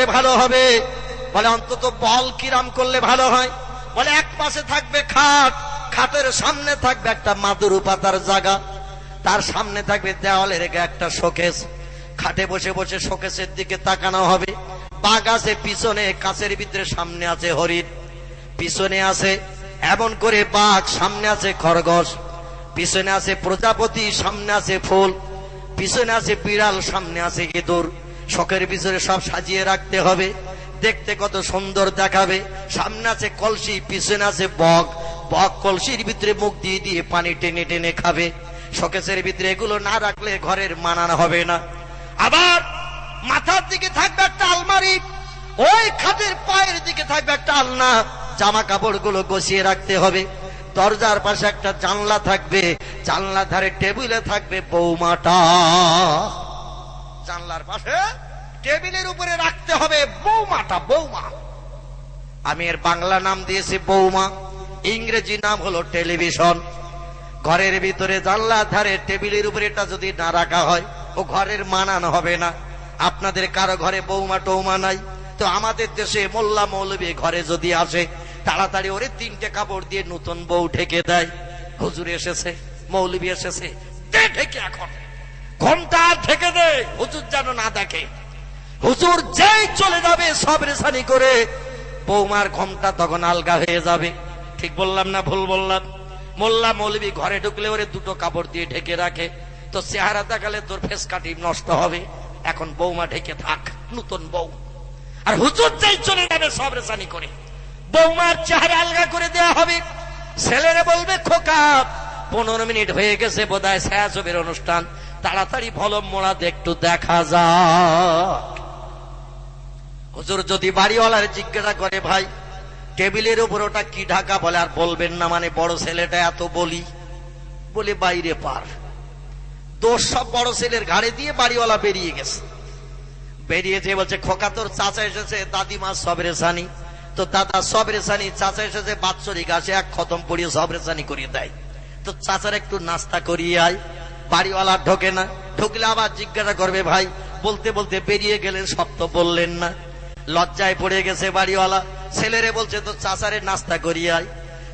করলে ভালো হবে? বলে অন্তত বল কিরাম করলে ভালো হয়। বলে এক পাশে থাকবে খাট, খাটের সামনে থাকবে একটা মাদুর পাতার জায়গা, তার সামনে থাকবে দেওয়ালের একটা শোকেস। খাটে বসে বসে শোকেসের দিকে তাকানো হবে। বাঘ আছে পিছনে, কাছের ভিতরে, সামনে আছে হরিণ, পিছনে আছে এমন করে বাঘ, সামনে আছে খরগোশ, পিছনে আছে প্রজাপতি, সামনে আছে ফুল, পিছনে আছে বিড়াল, সামনে আছে ইঁদুর। শোকের পিছনে সব সাজিয়ে রাখতে হবে, দেখতে কত সুন্দর দেখাবে। সামনে আছে কলসি, পিছনে আছে বক, বক কলসির ভিতরে মুখ দিয়ে দিয়ে পানি টেনে টেনে খাবে। শোকেসের ভিতরে এগুলো না রাখলে ঘরের মানান হবে না। আবার মাথার দিকে থাকবে একটা আলমারি, ওই খাটের পায়ের দিকে থাকবে একটা আলনা, জামা কাপড় গুলো গুছিয়ে রাখতে হবে। দরজার পাশে একটা জানলা থাকবে, জানলা ধারে টেবিলে থাকবে বৌমাটা, জানলার পাশে টেবিলের উপরে রাখতে হবে বৌমাটা, বৌমা। আমি এর বাংলা নাম দিয়েছি বৌমা, ইংরেজি নাম হলো টেলিভিশন। ঘরের ভিতরে জানলার ধারে টেবিলের উপরে এটা যদি না রাখা হয় ও ঘরের মানান হবে না। আপনাদের কারো ঘরে বৌমা টৌমা নাই তো আমাদের দেশে মোল্লা মৌলবী ঘরে যদি আসে তাড়াতাড়ি ওরে 3টে কাপড় দিয়ে নতুন বউ ঢেকে দেয়। হুজুর এসেছে, মৌলবী এসেছে, দে ঢেকে, এখন ঘন্টা ঢেকে দে, হুজুর যেন না দেখে। হুজুর যেই চলে যাবে সব রেশানি করে, বৌমার ঘোমটা তখন আলগা হয়ে যাবে। ঠিক বললাম না ভুল বললাম? মোল্লা মৌলবী ঘরে ঢুকলে ওরে 2টো কাপড় দিয়ে ঢেকে রাখে, তো চেহারা দেখালে তোর ফেস কাটি নষ্ট হবে। এখন বৌমা ঢেকে থাক, নতুন বউ। আর হুজুর যেই চলে যাবে সব রেশানি করে, বৌমার চেহারা আলগা করে দেওয়া হবে। ছেলেরা বলবে খোকা 15 মিনিট হয়ে গেছে বোধহয় ছায়াছবির অনুষ্ঠান, তাড়াতাড়ি ভলম মোড়া একটু দেখা যাক। হুজুর যদি বাড়িওয়ালার জিজ্ঞাসা করে ভাই টেবিলের উপর ওটা কি ঢাকা, বলে আর বলবেন না, মানে বড় ছেলেটা এত বলে বাইরে পার। দোষ সব বড় ছেলের ঘাড়ে দিয়ে বাড়িওয়ালা বেরিয়ে গেছে। বেরিয়েছে বলছে খোকা তোর চাচা এসেছে, দাদিমা সব রেশানি, তো দাদা সব রেশানি, চাচা এসেছে বাৎসরিক আসে, এক খতম পড়িয়ে সব রেশানি করিয়ে দেয়, তো চাচার একটু নাস্তা করিয়ে আয়। বাড়িওয়ালা ঢোকে না, ঢুকলে আবার জিজ্ঞাসা করবে ভাই, বলতে বলতে বেরিয়ে গেলেন, সব তো বললেন না। লজ্জায় পড়ে গেছে বাড়িওয়ালা, ছেলেরে বলছে তো চাচারে নাস্তা করিয়ে আয়।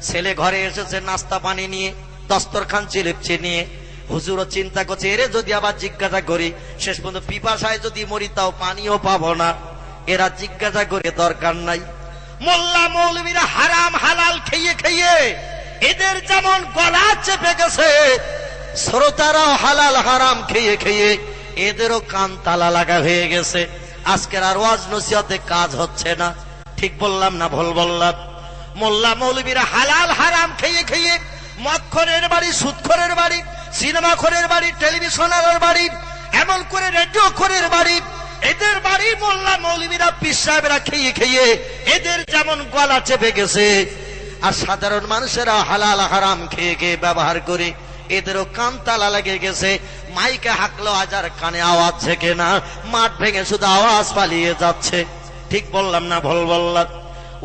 ছেলে ঘরে এসেছে নাস্তা পানি নিয়ে, দস্তরখান চিলেপচে নিয়ে। হুজুরও চিন্তা করছে এরে যদি আবার জিজ্ঞাসা করি শেষ পর্যন্ত পিপাসায় যদি মরি তাও পানিও পাবো না, এরা জিজ্ঞাসা করে দরকার নাই। মোল্লা মৌলবীরা হারাম হালাল খেয়ে খেয়ে এদের যেমন গলা চেপে গেছে, শ্রোতারাও হালাল হারাম খেয়ে খেয়ে এদেরও কান তালা লাগা হয়ে গেছে। আজকের আর ওয়াজ নসিহতে কাজ হচ্ছে না। ঠিক বললাম না ভুল বললাম? মোল্লা মৌলবীরা হালাল হারাম খেয়ে খেয়ে মদখোরের বাড়ি, সুদখোরের বাড়ি, সিনেমা খোরের বাড়ি, টেলিভিশনের বাড়ি, এমন করে রেডিও খোরের বাড়ি, এদের বাড়ি মোল্লা মৌলবীরা পীর সাহেবরা খেয়ে খেয়ে এদের যেমন গলা চেপে গেছে, আর সাধারণ মানুষেরা হালাল হারাম খেয়ে খেয়ে ব্যবহার করে এদেরও কান তালা লেগে গেছে। মাইকে হাঁকলো আজার কানে আওয়াজ থেকে না, মাঠ ভেঙে শুধু আওয়াজ পালিয়ে যাচ্ছে। ঠিক বললাম না ভুল বললাম?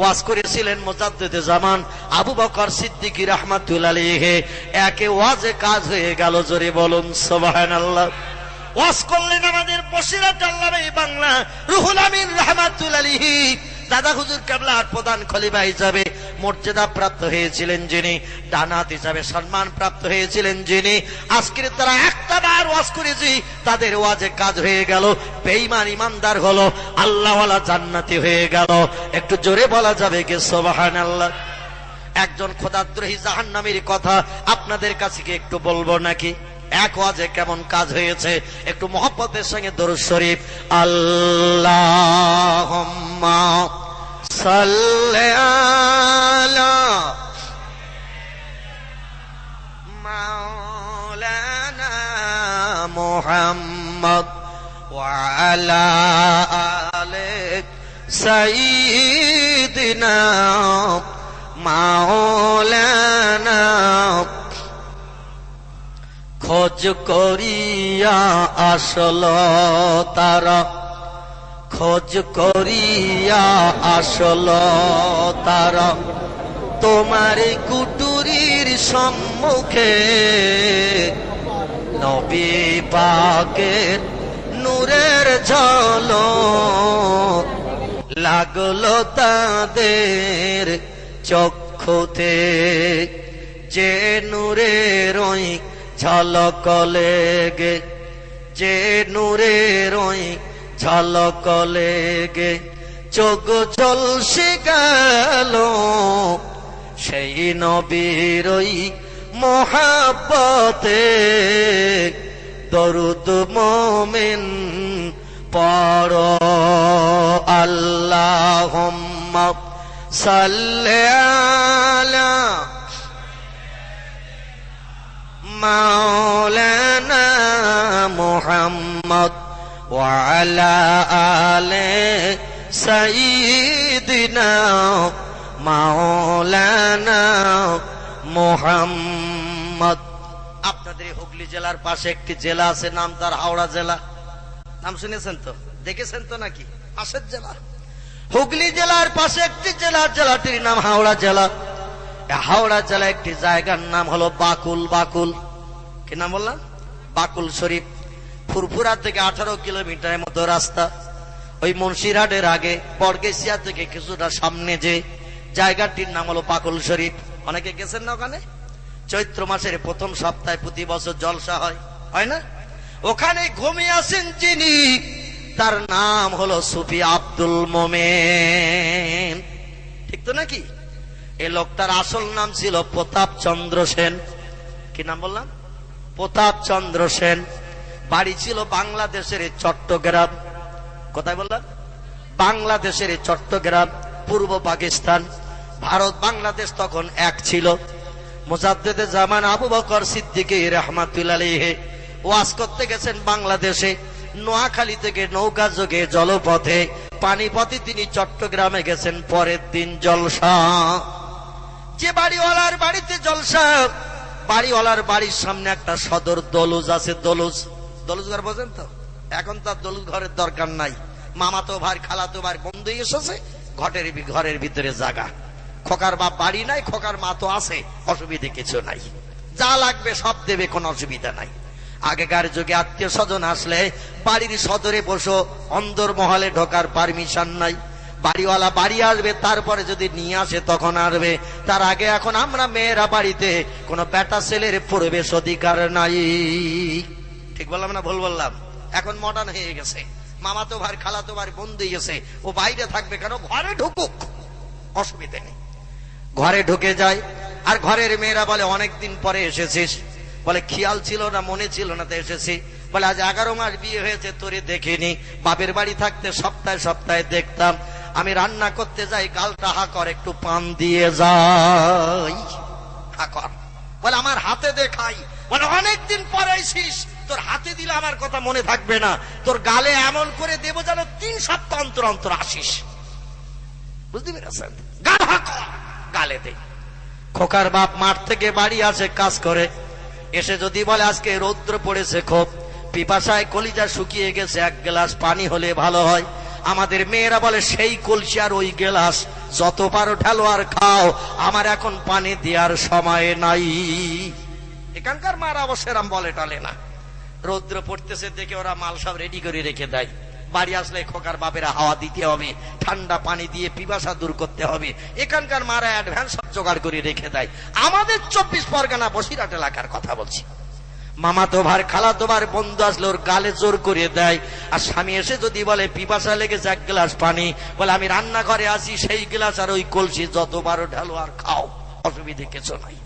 ওয়াজ করেছিলেন মুজাদ্দিদে জামান আবু বকর সিদ্দিকী রাহমাতুল্লাহ আলাইহি, একে ওয়াজে কাজ হয়ে গেল। জোরে বলুন সুবহানাল্লাহ। ওয়াজ করলেন আমাদের বসিরহাট আল্লামা বাংলা রুহুল আমিন রাহমাতুল্লাহ আলাইহি, দাদা হুজুর কেবলার প্রধান খলিফা হিসাবে মর্যাদা প্রাপ্ত হয়েছিলেন যিনি, ডানাত হিসাবে সম্মান প্রাপ্ত হয়েছিলেন যিনি, আজকের তারা একটা বার ওয়াজ করেছি, তাদের ওয়াজে কাজ হয়ে গেল। বেঈমান ইমানদার হলো, আল্লাহওয়ালা জান্নাতি হয়ে গেল। একটু জোরে বলা যাবে কি সুবহানাল্লাহ? একজন খোদাদ্রোহী জাহান্নামীর কথা আপনাদের কাছে কি একটু বলবো নাকি? এক ওয়াজে কেমন কাজ হয়েছে, একটু মহব্বতের সঙ্গে দরুদ শরীফ। আল্লাহুম্মা সাল্লি আলা মাওলানা মুহাম্মদ ওয়া আলা আলি সাইয়্যিদিনা মাওলানা। খোঁজ করিয়া আসল তারা, খোঁজ করিয়া আসল তারা, তোমার কুটুরির সম্মুখে নবী পাকের নূরের ঝলক লাগলো তাদের চক্ষুতে, যে নূরের ওই ঝলক লেগে, যে নূরের ওই ঝলক লেগে চোখ ঝলসে গেল, সেই নবীর ওই মোহাব্বতে দরুদ মোমিন পড়ো। আল্লাহুম্মা সাল্লি আলা মাওলানা মুহাম্মদ ওয়া আলা আলি সাইয়্যিদিনা মাওলানা মুহাম্মদ। আপনাদের হুগলি জেলার পাশে একটি জেলা আছে, নাম তার হাওড়া জেলা। নাম শুনেছেন তো, দেখেছেন তো নাকি? পাশের জেলা হুগলি জেলার পাশে একটি জেলা, জেলাটির নাম হাওড়া জেলা। হাওড়া জেলা একটি জায়গার নাম হলো বাকুল। বাকুল কি নাম বললাম? বাকুল শরীফ। ফুরফুরা থেকে 18 কিলোমিটারের মতো রাস্তা। ওই মুন্সিরহাটের আগে বড়গেছিয়া থেকে কিছুটা সামনে যে জায়গাটির নাম হলো বাকুল শরীফ। অনেকে গেছেন না ওখানে? চৈত্র মাসের প্রথম সপ্তাহে প্রতি বছর জলসা হয়, হয় না? ওখানে ঘুমিয়ে আছেন যিনি, তার নাম হলো সুফি আব্দুল মোমেন। ঠিক তো নাকি? এই লোকটার আসল নাম ছিল প্রতাপ চন্দ্র সেন। কি নাম বললাম? প্রতাপ চন্দ্র সেন। বাড়ি ছিল বাংলাদেশের চট্টগ্রাম। কোথায় বললাম? বাংলাদেশের চট্টগ্রাম, পূর্ব পাকিস্তান। ভারত বাংলাদেশ তখন এক ছিল। মুজাদ্দেদে জামান আবু বকর সিদ্দিক রাহমাতুল্লাহ আলাইহি ওয়াজ করতে গেছেন বাংলাদেশে। নোয়াখালী থেকে নৌকা যোগে জলপথে, পানিপথে তিনি চট্টগ্রামে গেছেন। পরের দিন জলসা। যে বাড়িওয়ালার বাড়িতে জলসা, বাড়িওয়ালার বাড়ির সামনে একটা সদর দলুজ আছে। দলুজ, দলুজ ঘর বোঝেন তো? এখন তার দলুজ ঘরের দরকার নাই। মামাতো ভাই, খালাতো ভাই বন্ধু এসেছে, ঘরের ভিতরে জায়গা। খোকার বাপ বাড়ি নাই, খোকার মা তো আছে, অসুবিধে কিছু নাই, যা লাগবে সব দেবে, কোনো অসুবিধা নাই। আগেকার যুগে আত্মীয় স্বজন আসলে বাড়ির সদরে বসো, অন্দর মহলে ঢোকার পারমিশন নাই। বাড়িওয়ালা বাড়ি আসবে, তারপরে যদি নিয়ে আসে তখন আসবে। তার আগে এখন আমরা মেয়েরা বাড়িতে কোনো বেটা ছেলের প্রবেশ অধিকার নাই। ঠিক বললাম না ভুল বললাম? এখন মডার্ন হয়ে গেছে। মামাতো ভাই, খালাতো ভাই বন্ধু গেছে, ও বাইরে থাকবে কেন? ঘরে ঢুকুক, অসুবিধা নেই। ঘরে ঢুকে যায়। আর ঘরের মেয়েরা বলে অনেকদিন পরে এসেছিস। বলে খেয়াল ছিল না, মনে ছিল না, তো এসেছি। বলে আজ 11 মাস বিয়ে হয়েছে, তোরে দেখিনি। বাপের বাড়ি থাকতে সপ্তাহে সপ্তাহে দেখতাম। আমি রান্না করতে যাই, গালটা হা কর, একটু পান দিয়ে যাই, হা কর। বলে আমার হাতে দেখাই। বলে অনেকদিন পরে এসেছিস, তোর হাতে দিলে আমার কথা মনে থাকবে না, তোর গালে এমন করে দেবো যেন 3 সপ্তাহ অন্তর অন্তর আসিস। বুঝতে পেরেছেন? গাল হা কর, গালে দে। খোকার বাপ মাঠ থেকে বাড়ি আসে কাজ করে, এসে যদি বলে আজকে রৌদ্র পড়েছে খুব, পিপাসায় কলিজা শুকিয়ে গেছে, 1 গ্লাস পানি হলে ভালো হয়। আমাদের মেয়েরা বলে সেই কলসি আর ওই গ্লাস যত পারো ঢালো আর খাও, আমার এখন পানি দেওয়ার সময় নাই। এখানকার মারা অবশ্য এরম বলে টালে না। রৌদ্র পড়তেছে দেখে ওরা মাল সব রেডি করে রেখে দেয়। বাড়ি আসলে খোকার বাপেরা হাওয়া দিতে হবে, ঠান্ডা পানি দিয়ে পিপাসা দূর করতে হবে। এখানকার মারা অ্যাডভান্স সব জোগাড় করে রেখে দেয়। আমাদের 24 পরগনা বসিরহাট এলাকার কথা বলছি। মামাতো ভাই, খালাতো ভাই বন্ধু আসলে ওর গালে জোর করে দেয়। আর স্বামী এসে যদি বলে পিপাসা লেগেছে 1 গ্লাস পানি, বলে আমি রান্নাঘরে আসি, সেই গ্লাস আর ওই কলসি যতবারও ঢালো আর খাও, অসুবিধে কিছু নাই।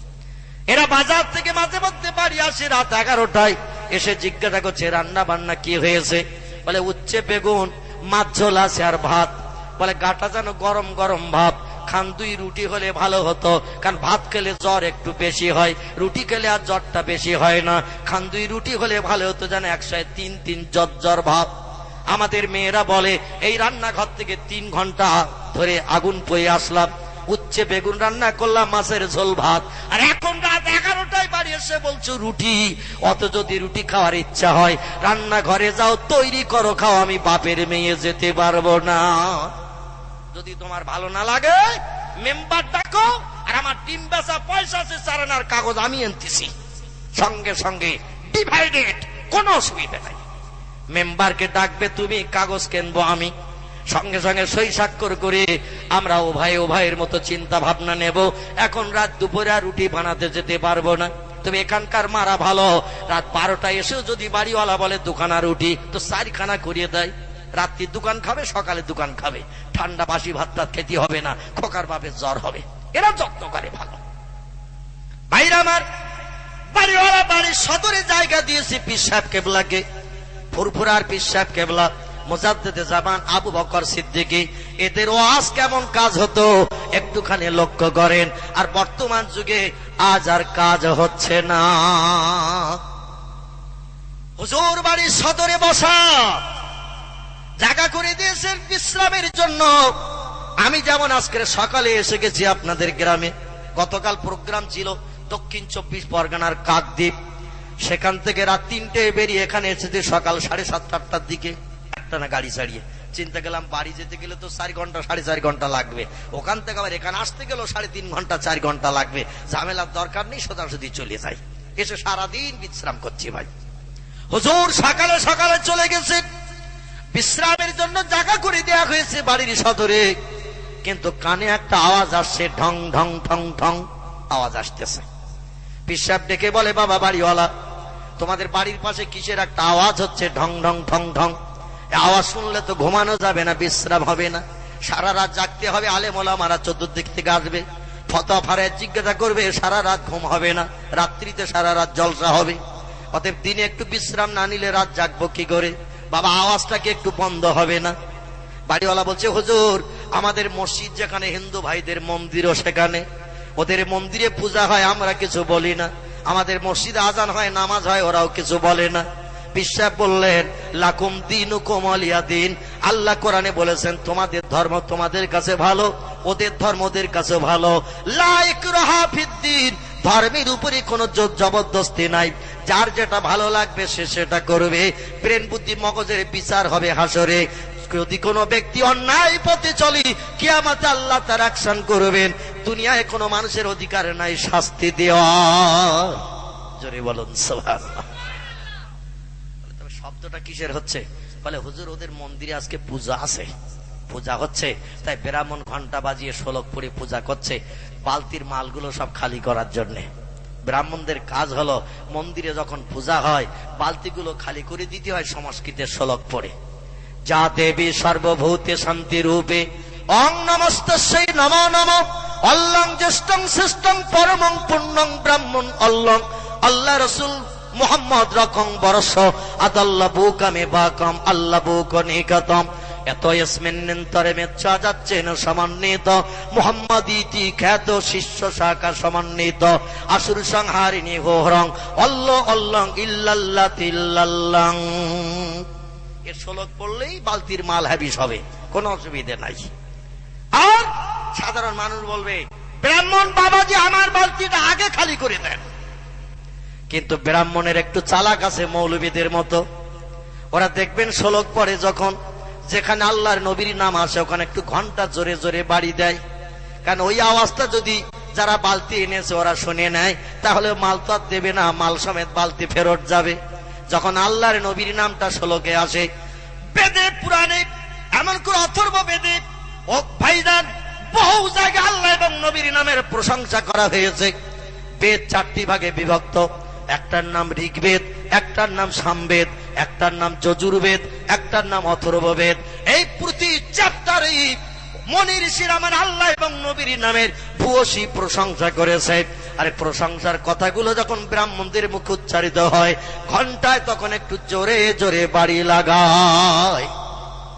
এরা বাজার থেকে মাঝে মধ্যে বাড়ি আসে রাত 11টায়, এসে জিজ্ঞাসা করছে রান্না বান্না কি হয়েছে। বলে উচ্ছে বেগুন, মাছ ঝোল আছে আর ভাত। বলে গাটা যেন গরম গরম ভাব, খান 2 রুটি হলে ভালো হতো, কারণ ভাত খেলে জ্বর একটু বেশি হয়, রুটি খেলে আর জ্বরটা বেশি হয় না। খান 2 রুটি হলে ভালো হতো, যেন 103 জ্বর ভাব। আমাদের মেয়েরা বলে এই রান্নাঘর থেকে 3 ঘন্টা ধরে আগুন পয়ে আসলাম, উচ্ছে বেগুন রান্না করলাম, মাছের ঝোল ভাত, আর এখন রাত 11টায় বাড়ি এসে বলছো রুটি। অত যদি রুটি খাওয়ার ইচ্ছা হয় রান্নাঘরে যাও, তৈরি করো, খাও, আমি বাপের মেয়ে যেতে পারবো না। যদি তোমার ভালো না লাগে মেম্বার ডাকো, আর আমার ডিম বেচা পয়সা আছে 4 আনার কাগজ আমি আনতেছি, সঙ্গে সঙ্গে ডিভাইডেড, কোনো অসুবিধা নাই। মেম্বারকে ডাকবে তুমি, কাগজ কিনবো আমি, সঙ্গে সঙ্গে সই স্বাক্ষর করে আমরা উভয়ের মতো চিন্তা ভাবনা নেব। এখন রাত দুপুরে আর রুটি বানাতে যেতে পারবো না, তবে এখানকার মারা ভালো, রাত 12টায় এসেও যদি বাড়িওয়ালা বলে দুখানা রুটি, তো 4খানা করিয়ে দেয়। রাত্রি দোকান খাবে, সকালে দোকান খাবে, ঠান্ডা বাসি ভাত টাত খেতে হবে না, খোকার বাপের জ্বর হবে। এরা যত্ন করে ভালো। ভাইরা আমার, বাড়িওয়ালা বাড়ির সদরে জায়গা দিয়েছে পীর সাহেব কেবলাকে, ফুরফুরার পীর সাহেব কেবলা, মুজাদ্দেদে জামান আবু বকর সিদ্দিকী। এদের ওয়াজ কেমন কাজ হতো একটুখানি লক্ষ্য করেন। আর বর্তমান যুগে আজ আর কাজ হচ্ছে না। হুজুর বাড়ির সদরে বসা জায়গা করে দিয়েছেন বিশ্রামের জন্য। আমি যেমন আজকে সকালে এসে গেছি আপনাদের গ্রামে, গতকাল প্রোগ্রাম ছিল দক্ষিণ 24 পরগনার কাকদ্বীপ, সেখান থেকে রাত 3টায় বেরিয়ে এখানে এসেছি সকাল 7:30-8টার দিকে, একটা না গাড়ি ছাড়িয়ে। চিন্তা করলাম বাড়ি যেতে গেলে তো 4 ঘন্টা 4.5 ঘন্টা লাগবে, ওখান থেকে আবার এখানে আসতে গেলেও 3.5 ঘন্টা 4 ঘন্টা লাগবে। ঝামেলার দরকার নেই, সোজাসুজি চলে যাই। এসে সারাদিন বিশ্রাম করছি। ভাই হুজুর সকালে সকালে চলে গেছে, বিশ্রামের জন্য জায়গা করে দেওয়া হয়েছে বাড়ির সদরে, কিন্তু কানে একটা আওয়াজ আসছে, ঢং ঢং ঠং ঠং আওয়াজ আসতেছে। পীর সাহেব ডেকে বলে, বাবা বাড়িওয়ালা, তোমাদের বাড়ির পাশে কিসের একটা আওয়াজ হচ্ছে, ঢং ঢং ঠং ঠং। আওয়াজ শুনলে তো ঘুমানো যাবে না, বিশ্রাম হবে না, সারা রাত জাগতে হবে। আলেম ওলামারা চতুর্দিক থেকে আসবে, ফতোয়া ফারায়ে জিজ্ঞাসা করবে, সারা রাত ঘুম হবে না, রাত্রিতে সারা রাত জলসা হবে। অতএব দিনে একটু বিশ্রাম না নিলে রাত জাগবো কি করে? বাবা আওয়াজটা কি একটু বন্ধ হবে না? বাড়িওয়ালা বলছে, হুজুর আমাদের মসজিদ যেখানে, হিন্দু ভাইদের মন্দিরও সেখানে, ওদের মন্দিরে পূজা হয়, আমরা কিছু বলি না। আমাদের মসজিদে আজান হয়, নামাজ হয়, ওরাও কিছু বলে না। পীর সাহেব বললেন, লাকুম দীনুকুম ওয়ালিয়া দিন। আল্লাহ কোরআনে বলেছেন, তোমাদের ধর্ম তোমাদের কাছে ভালো, ওদের ধর্ম ওদের কাছে ভালো। লা ইকরাহা ফিদ্দীন, ধর্মের উপরে কোনো জোর জবরদস্তি নাই, যার যেটা ভালো লাগবে সে সেটা করবে। ব্রেন বুদ্ধি মগজের বিচার হবে হাসরে। যদি কোনো ব্যক্তি অন্যায় পথে চলে, কিয়ামতে আল্লাহ তার অ্যাকশন করবেন। দুনিয়ায় কোনো মানুষের অধিকার নাই শাস্তি দেওয়া। জোরে বলুন সুবহানাল্লাহ। তবে শব্দটা কিসের হচ্ছে? বলে হুজুর ওদের মন্দিরে আজকে পূজা আছে, পূজা হচ্ছে, তাই ব্রাহ্মণ ঘন্টা বাজিয়ে শোলক পড়ে পূজা করছে, বালতির মালগুলো সব খালি করার জন্যে। ব্রাহ্মণদের কাজ হলো মন্দিরে যখন পূজা হয় বালতিগুলো খালি করে দিতে হয় সংস্কৃতের শোলক পড়ে। যা দেবী সর্বভূতে শান্তি রূপে, অং নমস্তস্যৈ নমো নমঃ, অল্লং জ্যেষ্ঠং শ্রেষ্ঠং পরমং পুণ্যং ব্রাহ্মণ অল্লং। আল্লাহ রাসূল মুহাম্মদ রকং বরস আদাল্লাবু কামে বাকাম আল্লাবু কনিকাতম। এত ইসমিন্নন্তরে মেচ্ছা যাচ্ছেন সমন্বিত, মুহাম্মাদিতি খ্যাত শিষ্য শাখা সমন্বিত, আসুর সংহারিণী হোহরং অল্লাহ অল্লং ইল্লাল্লাহ তিল্লাল্লাং। এর শ্লোক পড়লেই বালতির মাল হাবিস হবে, কোনো অসুবিধা নাই। আর সাধারণ মানুষ বলবে, ব্রাহ্মণ বাবাজি আমার বালতিটা আগে খালি করে দেন। কিন্তু ব্রাহ্মণের একটু চালাক আছে মৌলবীদের মতো, ওরা দেখবেন শ্লোক পড়ে যখন, যেখানে আল্লাহর নবীর নাম আসে ওখানে একটু ঘন্টা জোরে জোরে বাড়ি দেয়, কারণ ওই আওয়াজটা যদি যারা বালতি এনেছে ওরা শুনে নেয়, তাহলে মাল তো আর দেবে না, মাল সমেত বালতি ফেরত যাবে। যখন আল্লাহর নবীর নামটা শ্লোকে আসে, বেদে পুরাণে এমন করে অথর্ব বেদে ও ভাইজান বহু জায়গায় আল্লাহ এবং নবীর নামের প্রশংসা করা হয়েছে। বেদ 4টি ভাগে বিভক্ত, একটার নাম ঋগ্বেদ, একটার নাম সামবেদ, একটার নাম যজুর্বেদ, একটার নাম অথর্ববেদ। এই প্রতি চ্যাপ্টারে মনি ঋষির আমার আল্লাহ এবং নবীর নামের ভূয়সী প্রশংসা করেছে। আরে প্রশংসার কথাগুলো যখন ব্রাহ্মণদের মুখে উচ্চারিত হয়, ঘন্টায় তখন একটু জোরে জোরে বাড়ি লাগায়,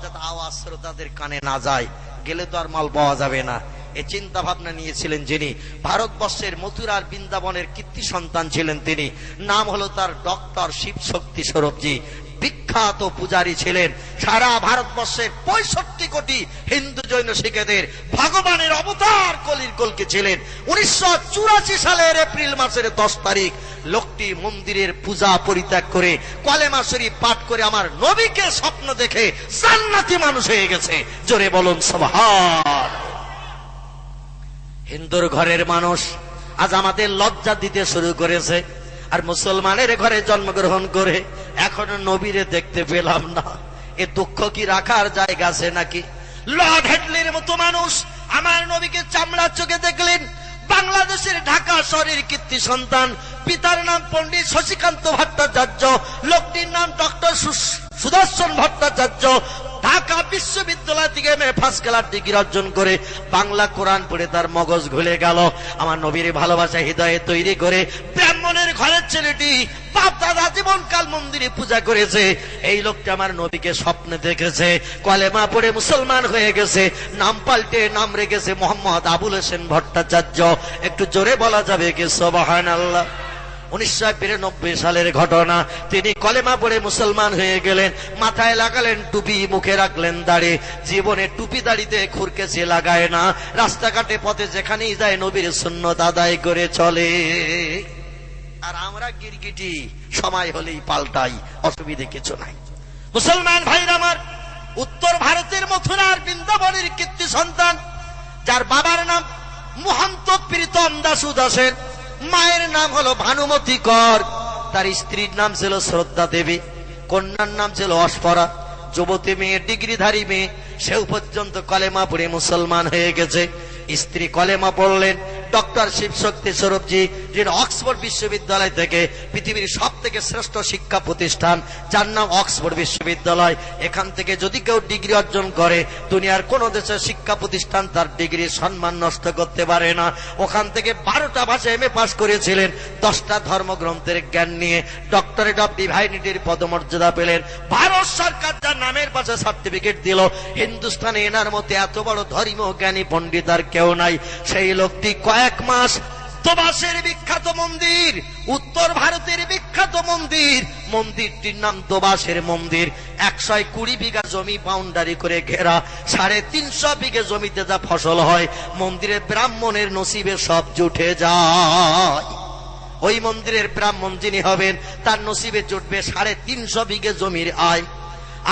যাতে আওয়াজ শ্রোতাদের কানে না যায়, গেলে তো আর মাল পাওয়া যাবে না। এই চিন্তা ভাবনা নিয়েছিলেন যিনি, ভারতবর্ষের মথুরার বৃন্দাবনের কীর্তি সন্তান ছিলেন তিনি, নাম হলো তার ডক্টর শিব শক্তি স্বরূপজি। বিখ্যাত পূজারী ছিলেন, সারা ভারতবর্ষের 65 কোটি হিন্দু জৈন শিখেদের ভগবানের অবতার কলির কলকি ছিলেন। 1984 সালের এপ্রিল মাসের 10 তারিখ লোকটি মন্দিরের পূজা পরিত্যাগ করে কলেমা শরীফ পাঠ করে আমার নবীকে স্বপ্ন দেখে জান্নাতি মানুষ হয়ে গেছে। জোরে বলুন সুবহান। হিন্দুর ঘরের মানুষ আজ আমাদের লজ্জা দিতে শুরু করেছে, আর মুসলমানের ঘরে জন্মগ্রহণ করে এখনো নবীরে দেখতে পেলাম না। এ দুঃখ কি রাখার জায়গা আছে নাকি? লর্ড হেডলির মতো মানুষ আমার নবীকে চামড়া চোখে দেখলেন। বাংলাদেশের ঢাকা শহরের কীর্তি সন্তান, পিতার নাম পণ্ডিত শশীকান্ত ভট্টাচার্য, লোকটির নাম ডক্টর সুদর্শন ভট্টাচার্য। ঢাকা বিশ্ববিদ্যালয় থেকে ফার্স্ট ক্লাস ডিগ্রি অর্জন করে বাংলা কোরআন পড়ে তার মগজ ঘুরে গেল। আমার নবীর ভালোবাসা হৃদয়ে তৈরি করে ব্রাহ্মণের ঘরের ছেলেটি বাপ দাদা জীবনকাল মন্দিরে পূজা করেছে। এই লোকটা আমার নবীকে স্বপ্নে দেখেছে, কলেমা পড়ে মুসলমান হয়ে গেছে, নাম পাল্টে নাম রেখেছে মোহাম্মদ আবুল হোসেন ভট্টাচার্য। একটু জোরে বলা যাবে কি সুবহানাল্লাহ? 1992 সালের ঘটনা। তিনি কলেমা পড়ে মুসলমান হয়ে গেলেন, মাথায় লাগালেন টুপি, মুখে রাখলেন দাড়ি। জীবনে টুপি দাড়িতে খুরকেছে লাগায় না, রাস্তাঘাটে পথে যেখানেই যায় নবীর সুন্নত আদায় করে চলে। আর আমরা গিরগিটি সময় হলেই পাল্টাই, অসুবিধে কিছু নাই। মুসলমান ভাইরা আমার, উত্তর ভারতের মথুরার বৃন্দাবনের কীর্তি সন্তান, যার বাবার নাম মহন্ত প্রীতম দাস উদাসের, মায়ের নাম হলো ভানুমতি কর, তার স্ত্রীর নাম ছিল শ্রদ্ধা দেবী, কন্যার নাম ছিল অস্পরা। যুবতী মেয়ে, ডিগ্রিধারী মেয়ে, সেও পর্যন্ত কলেমা পড়ে মুসলমান হয়ে গেছে। স্ত্রী কলেমা পড়লেন। ডক্টর শিবশক্তি স্বরূপজি, যিনি অক্সফোর্ড বিশ্ববিদ্যালয় থেকে পৃথিবীর সব থেকে শ্রেষ্ঠ শিক্ষা প্রতিষ্ঠান, যার নাম অক্সফোর্ড বিশ্ববিদ্যালয়, এখান থেকে যদি কেউ ডিগ্রি অর্জন করে, দুনিয়ার কোন দেশের শিক্ষা প্রতিষ্ঠান তার ডিগ্রির সম্মান নষ্ট করতে পারে না। ওখান থেকে 12টা ভাষায় এমএ পাশ করেছিলেন, 10টা ধর্মগ্রন্থের জ্ঞান নিয়ে ডক্টরেট অফ ডিভাইনিটির পদমর্যাদা পেলেন। ভারত সরকার যার নামের পাশে সার্টিফিকেট দিল। হিন্দুস্তানে এনার মতে এত বড় ধর্মীয় জ্ঞানী পণ্ডিত আর কেউ নাই। সেই লোকটি কয়েক মাস দোবাসের বিখ্যাত মন্দির, উত্তর ভারতের বিখ্যাত মন্দির, মন্দিরটির নাম দোবাসের মন্দির। 120 বিঘা জমি বাউন্ডারি করে ঘেরা, 350 বিঘে জমিতে যা ফসল হয় মন্দিরের ব্রাহ্মণের নসিবে সব জুটে যায়। ওই মন্দিরের ব্রাহ্মণ যিনি হবেন তার নসিবে জুটবে 350 বিঘে জমির আয়।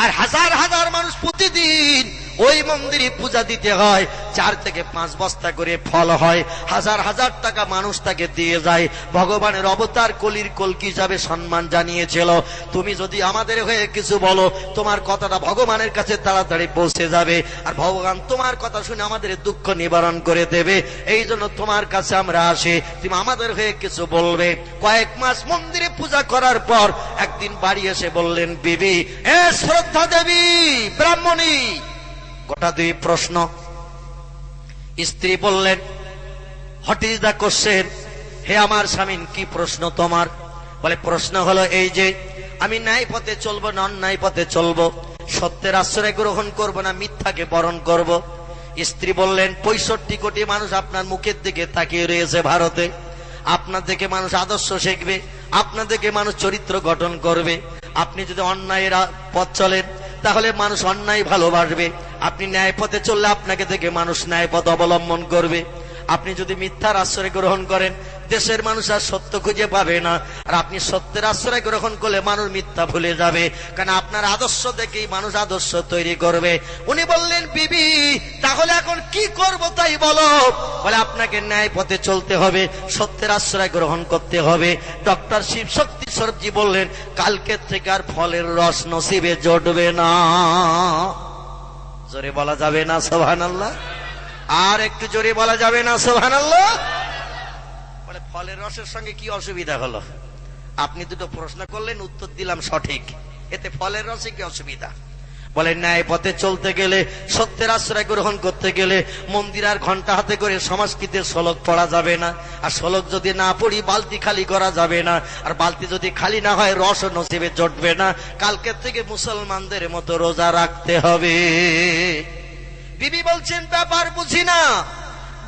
আর হাজার হাজার মানুষ প্রতিদিন ওই মন্দিরে পূজা দিতে হয়। 4 থেকে 5 বস্তা করে ফল হয়, হাজার হাজার টাকা মানুষ তাকে দিয়ে যায়। ভগবানের অবতার কলির কলকি হিসাবে সম্মান জানিয়েছিল। তুমি যদি আমাদের হয়ে কিছু বলো, তোমার কথাটা ভগবানের কাছে তাড়াতাড়ি পৌঁছে যাবে, আর ভগবান তোমার কথা শুনে আমাদের দুঃখ নিবারণ করে দেবে। এই জন্য তোমার কাছে আমরা আসি, তুমি আমাদের হয়ে কিছু বলবে। কয়েক মাস মন্দিরে পূজা করার পর একদিন বাড়ি এসে বললেন, বিবি, এ শ্রদ্ধা দেবী ব্রাহ্মণী, গোটা 2 প্রশ্ন। স্ত্রী বললেন, হোয়াট ইজ দ্য কোশ্চেন? হে আমার স্বামী, কি প্রশ্ন তোমার? বলে, প্রশ্ন হলো এই যে আমি ন্যায় পথে চলবো না অন্যায় পথে চলবো, সত্যের আশ্রয় গ্রহণ করব না মিথ্যাকে বরণ করব। স্ত্রী বললেন, 65 কোটি মানুষ আপনার মুখের দিকে তাকিয়ে রয়েছে ভারতে, আপনার দেখে মানুষ আদর্শ শিখবে, আপনার দেখে মানুষ চরিত্র গঠন করবে। আপনি যদি অন্যায়ের পথ চলেন তাহলে মানুষ অন্যায় ভালোবাসবে, আপনি ন্যায় পথে চললে আপনাকে দেখে মানুষ ন্যায় পথ অবলম্বন করবে। আপনি যদি মিথ্যার আশ্রয় গ্রহণ করেন, দেশের মানুষ আর সত্য খুঁজে পাবে না, আর আপনি সত্যের আশ্রয় গ্রহণ করলে মানুষ মিথ্যা ভুলে যাবে, কারণ আপনার আদর্শ দেখেই মানুষ আদর্শ তৈরি করবে। উনি বললেন, বিবি, তাহলে এখন কি করব তাই বলো। বলে, আপনাকে ন্যায় পথে চলতে হবে, সত্যের আশ্রয় গ্রহণ করতে হবে। ডক্টর শিবশক্তি স্বরূপজি বললেন, কালকের থেকে আর ফলের রস নসিবে জড়বে না। জোরে বলা যাবে না সুবহানাল্লাহ? আর একটু জোরে বলা যাবে না সুবহানাল্লাহ? বলে, ফলের রসের সঙ্গে কি অসুবিধা হলো? আপনি দুটো প্রশ্ন করলেন, উত্তর দিলাম সঠিক, এতে ফলের রসে কি অসুবিধা? বলে, ন্যায় পথে চলতে গেলে, সত্যের আশ্রয় গ্রহণ করতে গেলে মন্দির আর ঘন্টা হাতে করে সংস্কৃতের শ্লোক পড়া যাবে না, আর শ্লোক যদি না পড়ি বালতি খালি করা যাবে না, আর বালতি যদি খালি না হয় রস নসিবে জটবে না। কালকের থেকে মুসলমানদের মতো রোজা রাখতে হবে। বিবি বলছেন, ব্যাপার বুঝি না।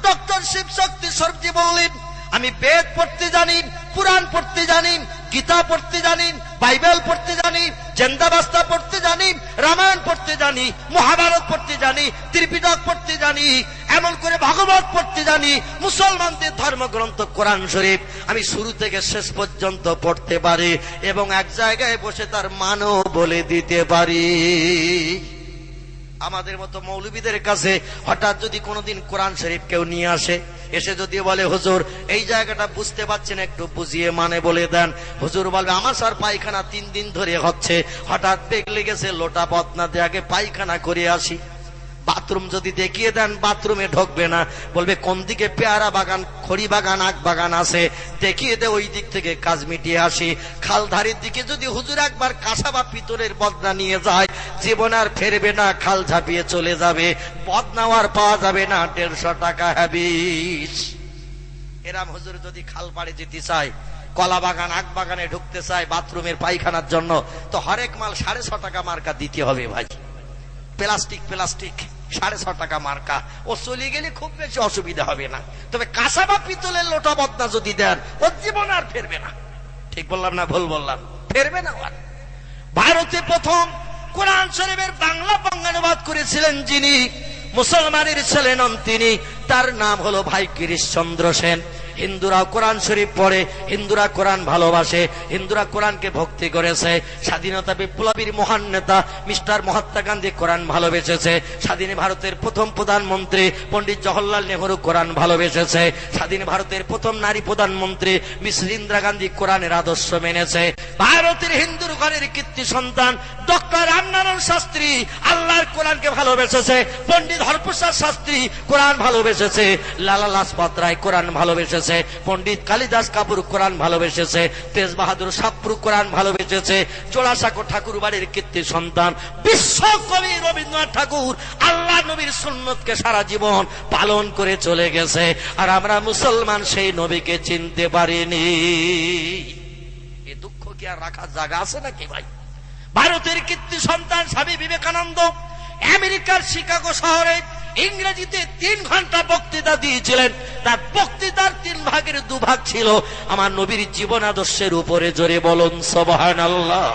ডক্টর শিবশক্তি স্বরূপজি বললেন, আমি বেদ পড়তে জানি, পুরাণ পড়তে জানি, গীতা পড়তে জানি, বাইবেল পড়তে জানি, জেন্দাবাস্তা পড়তে জানি, রামায়ণ পড়তে জানি, মহাভারত পড়তে জানি, ত্রিপিটক পড়তে জানি, এমন করে ভাগবত পড়তে জানি। মুসলমানদের ধর্মগ্রন্থ কোরআন শরীফ আমি শুরু থেকে শেষ পর্যন্ত পড়তে পারি, এবং এক জায়গায় বসে তার মানও বলে দিতে পারি। আমাদের মতো মৌলবীদের কাছে হঠাৎ যদি কোনোদিন কোরআন শরীফ কেউ নিয়ে আসে, এসে যদি বলে, হুজুর এই জায়গাটা বুঝতে পারছেন, একটু বুঝিয়ে মানে বলে দেন। হুজুর বলবে, আমার স্যার পায়খানা 3 দিন ধরে হচ্ছে, হঠাৎ বেগ লেগেছে, লোটা বদনা দিয়ে আগে পায়খানা করে আসি। বাথরুম যদি দেখিয়ে দেন বাথরুমে ঢুকবে না, বলবে কোন দিকে পেয়ারা বাগান, খড়ি বাগান, আখ বাগান আছে, দেখিয়ে দে, ওই দিক থেকে কাজ মিটিয়ে আসি। খালধারের দিকে যদি হুজুর একবার কাঁসা বা পিতলের বদনা নিয়ে যায়, জীবন আর ফেরবে না, খাল ঝাঁপিয়ে চলে যাবে, বদনাও আর পাওয়া যাবে না, 150 টাকা হ্যাবিস। এরাম হুজুর যদি খাল পাড়ে যেতে চায়, কলা বাগান, আখ বাগানে ঢুকতে চায় বাথরুমের পায়খানার জন্য, তো হরেক মাল 6.5 টাকা মার্কা দিতে হবে ভাই। প্লাস্টিক 6.5 টাকা মার্কা, ও চলে গেলে খুব বেশি অসুবিধা হবে না। তবে কাঁসা বা পিতলের লোটা বদনা যদি দেন, ও জীবন আর ফেরবে না। ঠিক বললাম না ভুল বললাম? ফেরবে না আর। ভারতে প্রথম কোরআন শরীফের বাংলা বঙ্গানুবাদ করেছিলেন যিনি, মুসলমানের ছেলে নন তিনি, তার নাম হলো ভাই গিরিশচন্দ্র সেন। হিন্দুরা কোরআন শরীফ পড়ে, হিন্দুরা কোরআন ভালোবাসে, হিন্দুরা কোরআনকে ভক্তি করেছে। স্বাধীনতা বিপ্লবীর মহান নেতা মিস্টার মহাত্মা গান্ধী কোরআন ভালোবেসেছে। স্বাধীন ভারতের প্রথম প্রধানমন্ত্রী পণ্ডিত জওহরলাল নেহরু কোরআন ভালোবেসেছে। স্বাধীন ভারতের প্রথম নারী প্রধানমন্ত্রী মিস ইন্দিরা গান্ধী কোরআনের আদর্শ মেনেছে। ভারতের হিন্দুর ঘরের কীর্তি সন্তান ডক্টর রামনারায়ণ শাস্ত্রী আল্লাহর কোরআনকে ভালোবেসেছে। পণ্ডিত হরপ্রসাদ শাস্ত্রী কোরআন ভালোবেসেছে। লালা লাজপত রায় কোরআন ভালোবেসেছে। পণ্ডিত কালিদাস কাপুর কোরআন ভালোবেসেছে। তেজ বাহাদুর সাপ্রু কোরআন ভালোবেসেছে। জোড়াসাঁকো ঠাকুর বাড়ির কীর্তি সন্তান বিশ্বকবি রবীন্দ্রনাথ ঠাকুর আল্লাহ নবীর সুন্নতকে সারা জীবন পালন করে চলে গেছে। আর আমরা মুসলমান সেই নবীকে চিনতে পারিনি। এ দুঃখ কি আর রাখার জায়গা আছে নাকি ভাই? ভারতের কীর্তি সন্তান স্বামী বিবেকানন্দ আমেরিকার শিকাগো শহরে ইংরেজিতে 3 ঘন্টা বক্তৃতা দিয়েছিলেন। তার বক্তৃতার 3 ভাগের 2 ভাগ ছিল আমার নবীর জীবন আদর্শের উপরে। জোরে বলুন সুবহানাল্লাহ।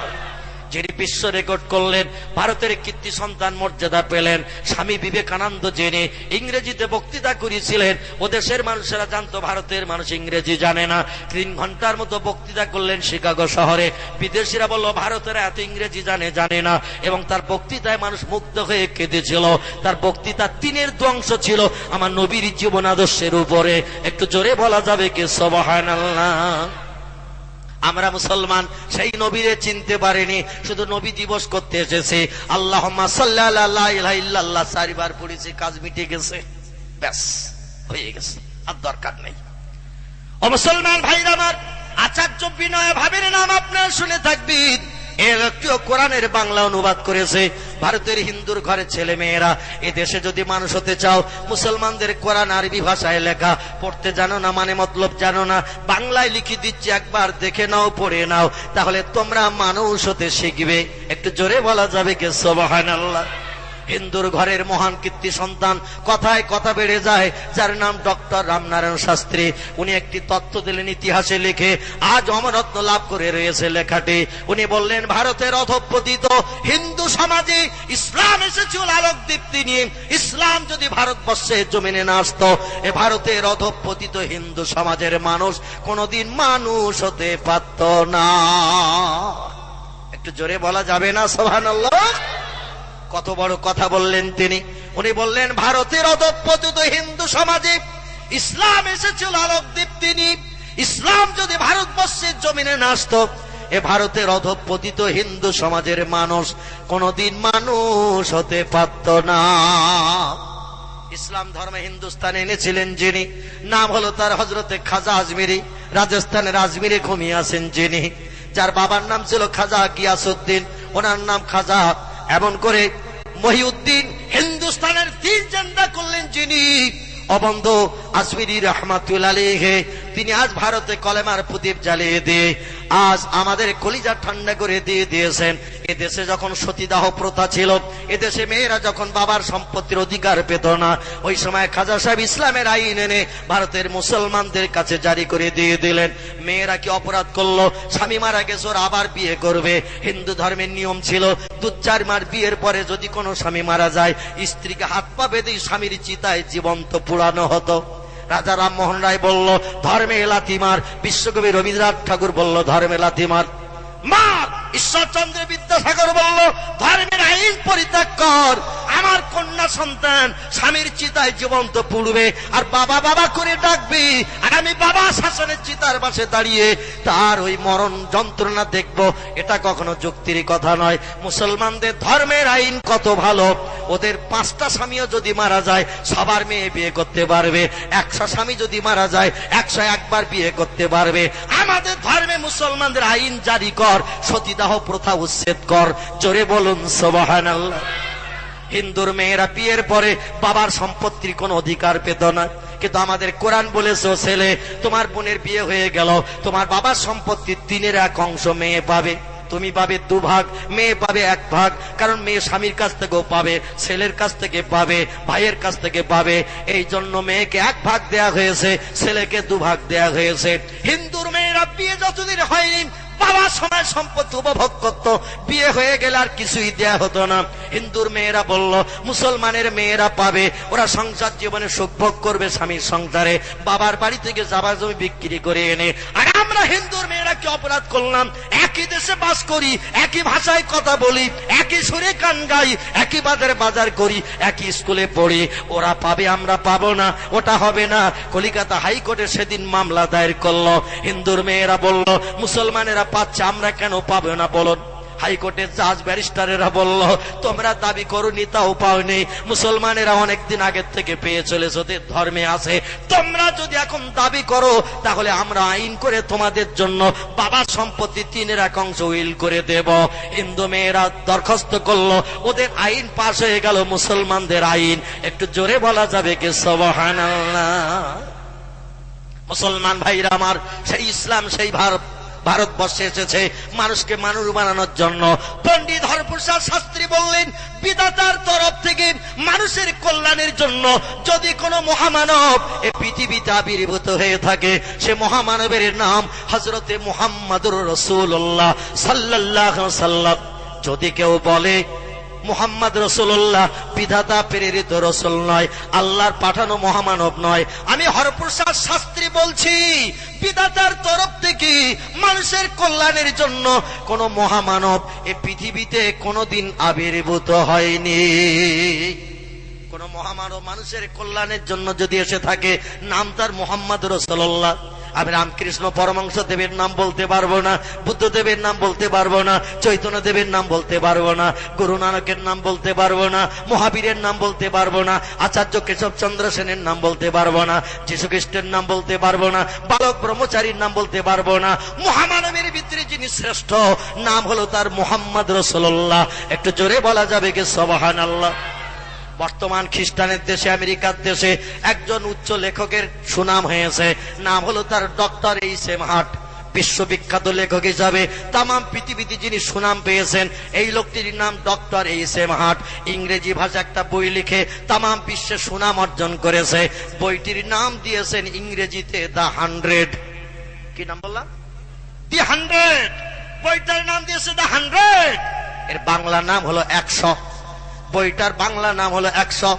যিনি বিশ্ব রেকর্ড করলেন, ভারতের কীর্তি সন্তান মর্যাদা পেলেন, স্বামী বিবেকানন্দ যিনি ইংরেজিতে বক্তৃতা করেছিলেন। ও দেশের মানুষেরা জানতো ভারতের মানুষ ইংরেজি জানে না। 3 ঘন্টার মতো বক্তৃতা করলেন শিকাগো শহরে। বিদেশিরা বলল ভারতের এত ইংরেজি জানে না, এবং তার বক্তৃতায় মানুষ মুগ্ধ হয়ে কেঁদেছিল। তার বক্তৃতা 3-এর 2 অংশ ছিল আমার নবীর জীবন আদর্শের উপরে। একটু জোরে বলা যাবে কি সুবহানাল্লাহ? আমরা মুসলমান সেই নবীরে চিনতে পারিনি, শুধু নবী দিবস করতে এসেছে। আল্লাহুম্মা সাল্লি আলা লা ইলাহা ইল্লাল্লাহ 4 বার পড়েছি, কাজ মিটে গেছে, ব্যাস হয়ে গেছে, আর দরকার নেই। ও মুসলমান ভাইরা আমার, আচার্য বিনয় ভাবের নাম আপনারা শুনে থাকবেন। এর একটু কোরআনের বাংলা অনুবাদ করেছে। ভারতের হিন্দুর ঘরে ছেলে মেয়েরা, এ দেশে যদি মানুষ হতে চাও, মুসলমানদের কোরআন আরবি ভাষায় লেখা, পড়তে জানো না মানে মতলব জানো না, বাংলায় লিখে দিচ্ছি, একবার দেখে নাও, পড়ে নাও, তাহলে তোমরা মানুষ হতে শিখবে। একটু জোরে বলা যাবে কি সুবহানাল্লাহ? হিন্দুর ঘরের মহান কীর্তি সন্তান, কথায় কথা বেড়ে যায়, যার নাম ডক্টর রামনারায়ণ শাস্ত্রী। উনি একটি তত্ত্ব দিলেন ইতিহাসে লিখে, আজ অমরত্ব লাভ করে রয়েছে লেখাটি। উনি বললেন ভারতের অধঃপতিত হিন্দু সমাজে ইসলাম এসেছিল আলোক দীপ্তি নিয়ে। ইসলাম যদি ভারতবর্ষে জমিনে না আসতো, এ ভারতের অধঃপতিত হিন্দু সমাজের মানুষ কোনদিন মানুষ হতে পারত না। একটু জোরে বলা যাবে না সুবহানাল্লাহ? কত বড় কথা বললেন তিনি। উনি বললেন ভারতের অধঃপতিত হিন্দু সমাজে ইসলাম এসেছিল আলোক দীপ্তি নিয়ে। ইসলাম যদি ভারতবর্ষের জমিনে না আসতো, এ ভারতের অধঃপতিত হিন্দু সমাজের মানুষ কোনদিন মানুষ হতে পারত না। ইসলাম ধর্মে হিন্দুস্তানে এনেছিলেন যিনি, নাম হলো তার হযরতে খাজা আজমিরি। রাজস্থানের আজমিরে ঘুমিয়ে আছেন যিনি, যার বাবার নাম ছিল খাজা গিয়াসউদ্দিন, ওনার নাম খাজা। এমন করে মহিউদ্দিন হিন্দুস্তানের দিন জিন্দা করলেন যিনি, অবন্ধ আজমিরি রহমাতুল্লাহ আলাইহি। তিনি আজ ভারতে কলেমার প্রদীপ জ্বালিয়ে দিয়ে আজ আমাদের কলিজা ঠান্ডা করে দিয়ে দিয়েছেন। এদেশে যখন সতীদাহ প্রথা ছিল, এদেশে মেয়েরা যখন বাবার সম্পত্তির অধিকার পেত না, ওই সময় খাজা সাহেব ইসলামের আইন এনে ভারতের মুসলমানদের কাছে জারি করে দিয়ে দিলেন। মেয়েরা কি অপরাধ করলো, স্বামী মারা গেছে ওর আবার বিয়ে করবে। হিন্দু ধর্মের নিয়ম ছিল 2-4 মাস বিয়ের পরে যদি কোনো স্বামী মারা যায়, স্ত্রীকে হাত পা বেঁধে স্বামীর চিতায় জীবন্ত পুড়ানো হতো। রাজা রামমোহন রায় বলল ধর্মে লাথিমার, বিশ্বকবি রবীন্দ্রনাথ ঠাকুর বলল ধর্মে লাথিমার। মা ঈশ্বরচন্দ্র বিদ্যাসাগর বলল ধর্মের আইন পরিত্যাগ কর। আমার কন্যা সন্তান স্বামীর চিতায় জীবন্ত পুড়বে, আর বাবা বাবা করে ডাকবি, আর আমি বাবা শাসনের চিতার পাশে দাঁড়িয়ে তার ওই মরণ যন্ত্রণা দেখব, এটা কখনো যুক্তির কথা নয়। মুসলমানদের ধর্মের আইন কত ভালো, ওদের 5টা স্বামীও যদি মারা যায় সবার মেয়ে বিয়ে করতে পারবে, 100 স্বামী যদি মারা যায় 101 বার বিয়ে করতে পারবে। আমাদের ধর্মে মুসলমানদের আইন জারি কর, সতীদাহ প্রথা উচ্ছেদ কর। জোরে বলুন সুবহানাল্লাহ। হিন্দুর মেয়েরা বিয়ের পরে বাবার সম্পত্তির কোনো অধিকার পেত না, কিন্তু আমাদের কোরআন বলেছে, ছেলে তোমার বোনের বিয়ে হয়ে গেল, তোমার বাবার সম্পত্তির 3/1 অংশ মেয়ে পাবে, তুমি পাবে 2 ভাগ, মেয়ে পাবে 1 ভাগ। কারণ মেয়ে স্বামীর কাছ থেকেও পাবে, ছেলের কাছ থেকে পাবে, ভাইয়ের কাছ থেকে পাবে। এই জন্য মেয়েকে 1 ভাগ দেয়া হয়েছে, ছেলেকে 2 ভাগ দেয়া হয়েছে। হিন্দুর মেয়েরা বিয়ে যতদিন হয়নি বাবার সময় সম্পত্তি উপভোগ করত, বিয়ে হয়ে গেলে আর কিছুই দেয়া হতো না। হিন্দুর মেয়েরা বলল মুসলমানের মেয়েরা পাবে, ওরা সংসার জীবনে সুখ ভোগ করবে স্বামীর সংসারে, বাবার বাড়ি থেকে জাবা জমি বিক্রি করে এনে। আর আমরা হিন্দুর মেয়েরা কি অপরাধ করলাম? একই দেশে বাস করি, একই ভাষায় কথা বলি, একই সুরে গান গাই, একই বাজার করি, একই স্কুলে পড়ি, ওরা পাবে আমরা পাবো না, ওটা হবে না। কলিকাতা হাইকোর্টে সেদিন মামলা দায়ের করলো, হিন্দুর মেয়েরা বলল মুসলমানেরা পাচ্ছে, আমরা কেন পাবো না বলুন। হাইকোর্টের জাজ ব্যারিস্টারেরা বলল তোমরা দাবি করোনি তাও পাওনি, মুসলমানেরা অনেকদিন আগের থেকে পেয়ে চলেছে, ওদের ধর্মে আছে, তোমরা যদি এখন দাবি করো তাহলে আমরা আইন করে তোমাদের জন্য বাবার সম্পত্তি 3/1 অংশ উইল করে দেব। হিন্দু মেয়েরা দরখাস্ত করলো, ওদের আইন পাশ হয়ে গেল, মুসলমানদের আইন। একটু জোরে বলা যাবে কি সুবহানাল্লাহ? মুসলমান ভাইরা আমার, সেই ইসলাম সেই ভারতবর্ষে এসেছে মানুষকে মানুষ বানানোর জন্য। পণ্ডিত হরপ্রসাদ শাস্ত্রী বললেন বিধাতার তরফ থেকে মানুষের কল্যাণের জন্য যদি কোনো মহামানব এই পৃথিবীতে আবির্ভূত হয়ে থাকে, সে মহামানবের নাম হযরতে মুহাম্মদুর রাসূলুল্লাহ সাল্লাল্লাহু আলাইহি ওয়াসাল্লাম। যদি কেউ বলে মুহাম্মদ রাসূলুল্লাহ বিধাতা প্রেরিত রাসূল নয়, আল্লাহর পাঠানো মহামানব নয়, আমি হরপ্রসাদ শাস্ত্রী বলছি বিধাতার তরফ থেকে মানুষের কল্যাণের জন্য কোন মহামানব এই পৃথিবীতে কোনদিন আবির্ভূত হয়নি। কোন মহামানব মানুষের কল্যাণের জন্য যদি এসে থাকে, নাম তার মুহাম্মদ রাসূলুল্লাহ। আমি রামকৃষ্ণ পরমহংস দেবের নাম বলতে পারবো না, বুদ্ধদেবের নাম বলতে পারবো না, চৈতন্য দেবের নাম বলতে পারবো না, গুরু নানকের নাম বলতে পারবো না, মহাবীরের নাম বলতে পারবো না, আচার্য কেশবচন্দ্র সেনের নাম বলতে পারবো না, যীশু খ্রিস্টের নাম বলতে পারবো না, বালক ব্রহ্মচারীর নাম বলতে পারবো না। মহামানবের ভিতরে যিনি শ্রেষ্ঠ নাম হলো তার মুহাম্মদ রাসূলুল্লাহ। একটু জোরে বলা যাবে কি সুবহানাল্লাহ? বর্তমান খ্রিস্টানের দেশে, আমেরিকার দেশে একজন উচ্চ লেখকের সুনাম হয়েছে, নাম হলো তার ডক্টর এইচ.এম. হার্ট। বিশ্ববিখ্যাত লেখক হিসাবে তাম পৃথিবীতে যিনি সুনাম পেয়েছেন, এই লোকটির নাম ডক্টর এইচ.এম. হার্ট। ইংরেজি ভাষা একটা বই লিখে তাম বিশ্বে সুনাম অর্জন করেছে। বইটির নাম দিয়েছেন ইংরেজিতে দ্য 100। কি নাম বললাম? দি 100। বইটার নাম দিয়েছে দ্য 100। এর বাংলা নাম হলো 100। বইটার বাংলা নাম হলো 100,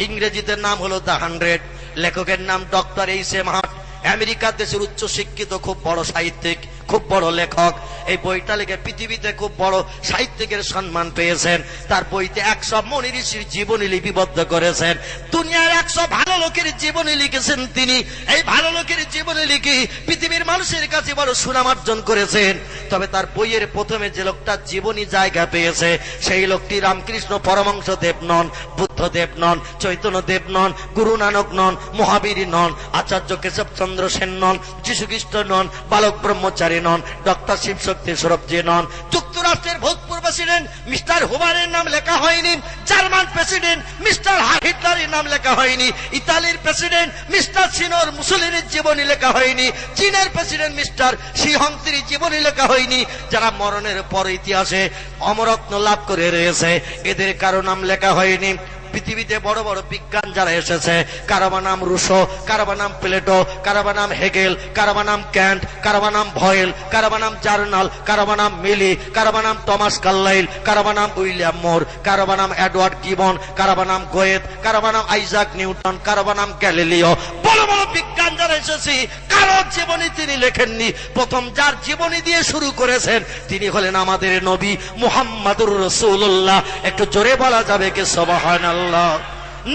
ইংরেজিতে নাম হলো দ্য 100। লেখকের নাম ডক্টর এইচ.এম. হার্ট। আমেরিকার দেশের উচ্চ শিক্ষিত খুব বড় সাহিত্যিক, খুব বড় লেখক। এই বইটা লিখে পৃথিবীতে খুব বড় সাহিত্যিকের সম্মান পেয়েছেন। তার বইতে 100 মনি ঋষির জীবনী লিপিবদ্ধ করেছেন। দুনিয়ার 100 ভালো লোকের জীবনী লিখেছেন তিনি। এই ভালো লোকের জীবনী লিখে পৃথিবীর মানুষের কাছে বড় সুনাম অর্জন করেছেন। তবে তার বইয়ের প্রথমে যে লোকটা জীবনী জায়গা পেয়েছে, সেই লোকটি রামকৃষ্ণ পরমহংস দেব নন, বুদ্ধদেব নন, চৈতন্য দেব নন, গুরু নানক নন, মহাবীর নন, আচার্য কেশবচন্দ্র সেন নন, যীশু খ্রিস্ট নন, বালক ব্রহ্মচারী নন, ডক্টর শিবশক্তি সৌরভজি নন। যুক্তরাষ্ট্রের ভূতপূর্ব প্রেসিডেন্ট মিস্টার হুভারের নাম লেখা হয়নি, জার্মান প্রেসিডেন্ট মিস্টার হিটলারের নাম লেখা হয়নি, ইতালির প্রেসিডেন্ট মিস্টার সিনোর মুসোলিনির জীবনী লেখা হয়নি, চীনের প্রেসিডেন্ট মিস্টার শিহংতির জীবনী লেখা হয়নি। যারা মরণের পর ইতিহাসে অমরত্ন লাভ করে রয়েছে, এদের কারো নাম লেখা হয়নি। পৃথিবীতে বড় বড় বিজ্ঞান যারা এসেছে, কারো নাম রুশো, কারো নাম প্লেটো, কারো নাম হেগেল, কারো নাম ক্যান্ট, কারো নাম ভয়েল, কারো নাম জার্নাল, কারো নাম মিলি, কারো নাম টমাস কার্লাইল, কারো নাম উইলিয়াম মোর, কারো নাম এডওয়ার্ড গিবন, কারো নাম গোয়েত, কারো নাম আইজাক নিউটন, কারো নাম গ্যালিলিও। বড় বড় বিজ্ঞান যারা এসেছি, কারো জীবনী তিনি লেখেননি। প্রথম যার জীবনী দিয়ে শুরু করেছেন তিনি হলেন আমাদের নবী মুহাম্মাদুর রাসূলুল্লাহ। একটু জোরে বলা যাবে কি সুবহানাল্লাহ?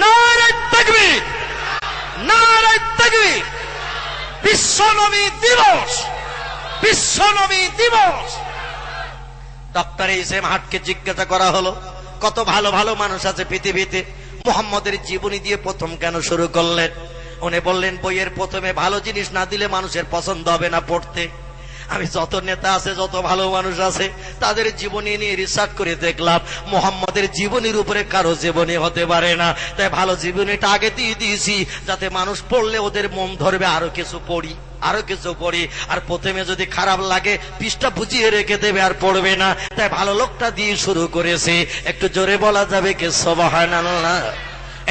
নারে তাকবীর, নারে তাকবীর। বিশ্ব নবী দিবস, বিশ্ব নবী দিবস। ডক্টর এসএম হাটকে জিজ্ঞাসা করা হলো, কত ভালো ভালো মানুষ আছে পৃথিবীতে, মুহাম্মদের জীবনী দিয়ে প্রথম কেন শুরু করলেন? উনি বললেন, বইয়ের প্রথমে ভালো জিনিস না দিলে মানুষের পছন্দ হবে না পড়তে। আমি যত নেতা আছে, যত ভালো মানুষ আছে, তাদের জীবনী নিয়ে রিসার্চ করে দেখলাম মুহাম্মদের জীবনীর উপরে কারো জীবনী হতে পারে না। তাই ভালো জীবনীটা আগে দিয়ে দিয়েছি, যাতে মানুষ পড়লে ওদের মন ধরবে, আরো কিছু পড়ি, আরো কিছু পড়ি। আর প্রথমে যদি খারাপ লাগে পৃষ্ঠা বুঝিয়ে রেখে দেবে, আর পড়বে না। তাই ভালো লোকটা দিয়ে শুরু করেছে। একটু জোরে বলা যাবে কি সুবহানাল্লাহ?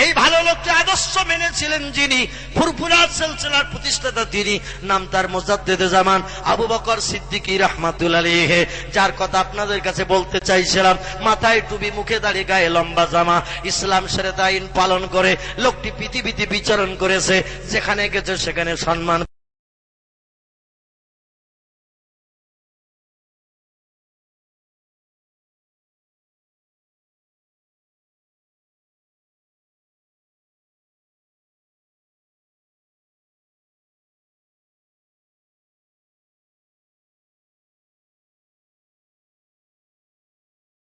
এই ভালো লোকটি আদর্শ মেনেছিলেন যিনি, ফুরফুরা সিলসিলার প্রতিষ্ঠাতা তিনি, নাম তার মুজাদ্দিদে জামান আবু বকর সিদ্দিকী রাহমাতুল্লাহ আলাইহি, যার কথা আপনাদের কাছে বলতে চাইছিলাম। মাথায় টুপি, মুখে দাড়ি, গায়ে লম্বা জামা, ইসলাম শরীয়ত আইন পালন করে লোকটি পৃথিবীতে বিচরণ করেছে। যেখানে গেছে সেখানে সম্মান